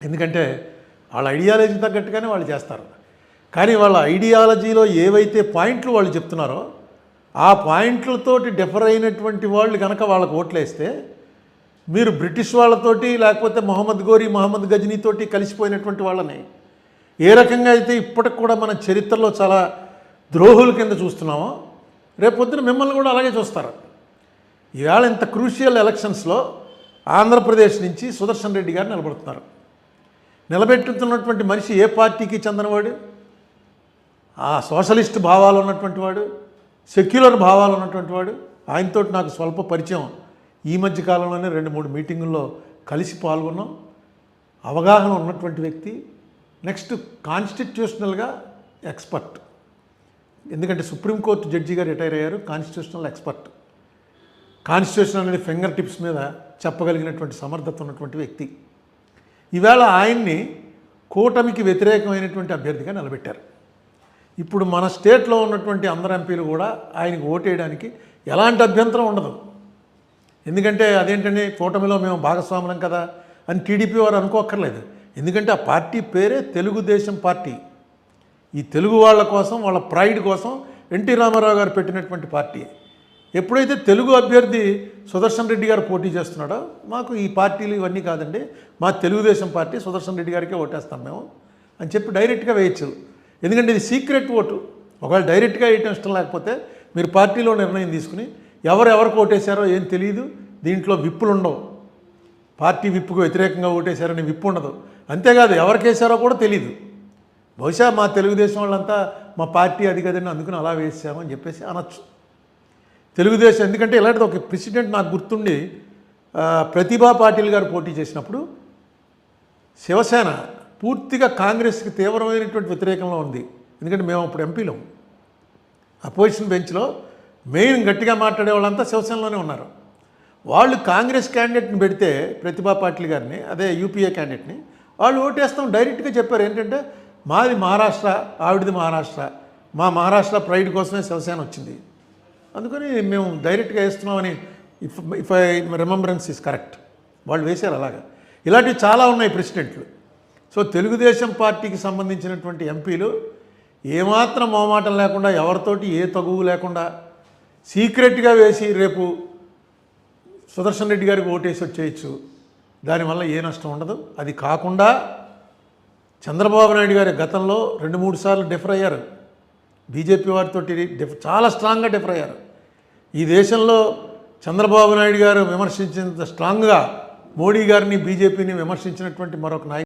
ఎందుకంటే వాళ్ళ ఐడియాలజీ తగ్గట్టుగానే వాళ్ళు చేస్తారు. కానీ వాళ్ళ ఐడియాలజీలో ఏవైతే పాయింట్లు వాళ్ళు చెప్తున్నారో ఆ పాయింట్లతోటి డిఫర్ అయినటువంటి వాళ్ళు కనుక వాళ్ళకు ఓట్లేస్తే మీరు బ్రిటిష్ వాళ్ళతోటి లేకపోతే మొహమ్మద్ గోరీ మొహమ్మద్ గజనీతోటి కలిసిపోయినటువంటి వాళ్ళని ఏ రకంగా అయితే ఇప్పటికి కూడా మన చరిత్రలో చాలా ద్రోహుల కింద చూస్తున్నామో రేపొద్దున మిమ్మల్ని కూడా అలాగే చూస్తారు. ఈవేళ ఇంత క్రూషియల్ ఎలక్షన్స్లో ఆంధ్రప్రదేశ్ నుంచి సుదర్శన్ రెడ్డి గారు నిలబడుతున్నారు. నిలబెట్టుతున్నటువంటి మనిషి ఏ పార్టీకి చెందినవాడు? ఆ సోషలిస్ట్ భావాలు ఉన్నటువంటి వాడు, సెక్యులర్ భావాలు ఉన్నటువంటి వాడు. ఆయనతో నాకు స్వల్ప పరిచయం. ఈ మధ్య కాలంలోనే 2-3 మీటింగుల్లో కలిసి పాల్గొన్నాం. అవగాహన ఉన్నటువంటి వ్యక్తి. నెక్స్ట్ కాన్స్టిట్యూషనల్గా ఎక్స్పర్ట్. ఎందుకంటే సుప్రీంకోర్టు జడ్జిగా రిటైర్ అయ్యారు. Constitutional expert. కాన్స్టిట్యూషన్ అనేది ఫింగర్ టిప్స్ మీద చెప్పగలిగినటువంటి సమర్థత ఉన్నటువంటి వ్యక్తి. ఈవేళ ఆయన్ని కూటమికి వ్యతిరేకమైనటువంటి అభ్యర్థిగా నిలబెట్టారు. ఇప్పుడు మన స్టేట్లో ఉన్నటువంటి అందరు ఎంపీలు కూడా ఆయనకు ఓటేయడానికి ఎలాంటి అభ్యంతరం ఉండదు. ఎందుకంటే అదేంటంటే కూటమిలో మేము భాగస్వాములం కదా అని టీడీపీ వారు అనుకోక్కర్లేదు. ఎందుకంటే ఆ పార్టీ పేరే తెలుగుదేశం పార్టీ. ఈ తెలుగు వాళ్ళ కోసం, వాళ్ళ ప్రైడ్ కోసం ఎన్టీ రామారావు గారు పెట్టినటువంటి పార్టీ. ఎప్పుడైతే తెలుగు అభ్యర్థి సుదర్శన్ రెడ్డి గారు పోటీ చేస్తున్నాడో మాకు ఈ పార్టీలు ఇవన్నీ కాదండి, మా తెలుగుదేశం పార్టీ సుదర్శన్ రెడ్డి గారికే ఓటేస్తాం మేము అని చెప్పి డైరెక్ట్గా వేయచ్చు. ఎందుకంటే ఇది సీక్రెట్ ఓటు. ఒకవేళ డైరెక్ట్గా వేయటం ఇష్టం లేకపోతే మీరు పార్టీలో నిర్ణయం తీసుకుని ఎవరికి ఓటేశారో ఏం తెలియదు. దీంట్లో విప్పులు ఉండవు. పార్టీ విప్పుకు వ్యతిరేకంగా ఓటేశారని విప్పు ఉండదు. అంతేకాదు ఎవరికి వేశారో కూడా తెలియదు. బహుశా మా తెలుగుదేశం వాళ్ళంతా మా పార్టీ అది కదండి అందుకుని అలా వేసామని చెప్పేసి అనొచ్చు. తెలుగుదేశం ఎందుకంటే ఇలాంటిది ఒక ప్రెసిడెంట్ నాకు గుర్తుండి ప్రతిభా పాటిల్ గారు పోటీ చేసినప్పుడు శివసేన పూర్తిగా కాంగ్రెస్కి తీవ్రమైనటువంటి వ్యతిరేకంలో ఉంది. ఎందుకంటే మేము అప్పుడు ఎంపీలం. అపోజిషన్ బెంచ్లో మెయిన్ గట్టిగా మాట్లాడే వాళ్ళంతా శివసేనలోనే ఉన్నారు. వాళ్ళు కాంగ్రెస్ క్యాండిడేట్ని పెడితే ప్రతిభా పాటిల్ గారిని, అదే యూపీఏ క్యాండిడేట్ని, వాళ్ళు ఓటేస్తాం డైరెక్ట్గా చెప్పారు. ఏంటంటే మాది మహారాష్ట్ర, ఆవిడది మహారాష్ట్ర, మా మహారాష్ట్ర ప్రైడ్ కోసమే శివసేన వచ్చింది, అందుకని మేము డైరెక్ట్గా వేస్తున్నామని if I remembrance is correct వాళ్ళు వేశారు. అలాగా ఇలాంటివి చాలా ఉన్నాయి ప్రెసిడెంట్లు. సో తెలుగుదేశం పార్టీకి సంబంధించినటువంటి ఎంపీలు ఏమాత్రం మొహమాటం లేకుండా, ఎవరితోటి ఏ తగువు లేకుండా సీక్రెట్గా వేసి రేపు సుదర్శన్ రెడ్డి గారికి ఓటేసి వచ్చేయచ్చు. దానివల్ల ఏ నష్టం ఉండదు. అది కాకుండా చంద్రబాబు నాయుడు గారి గతంలో 2-3 సార్లు డిఫర్ అయ్యారు. బీజేపీ వారితో చాలా స్ట్రాంగ్గా డిఫర్ అయ్యారు. ఈ దేశంలో చంద్రబాబు నాయుడు గారు విమర్శించినంత స్ట్రాంగ్గా మోడీ గారిని, బీజేపీని విమర్శించినటువంటి మరొక నాయకుడు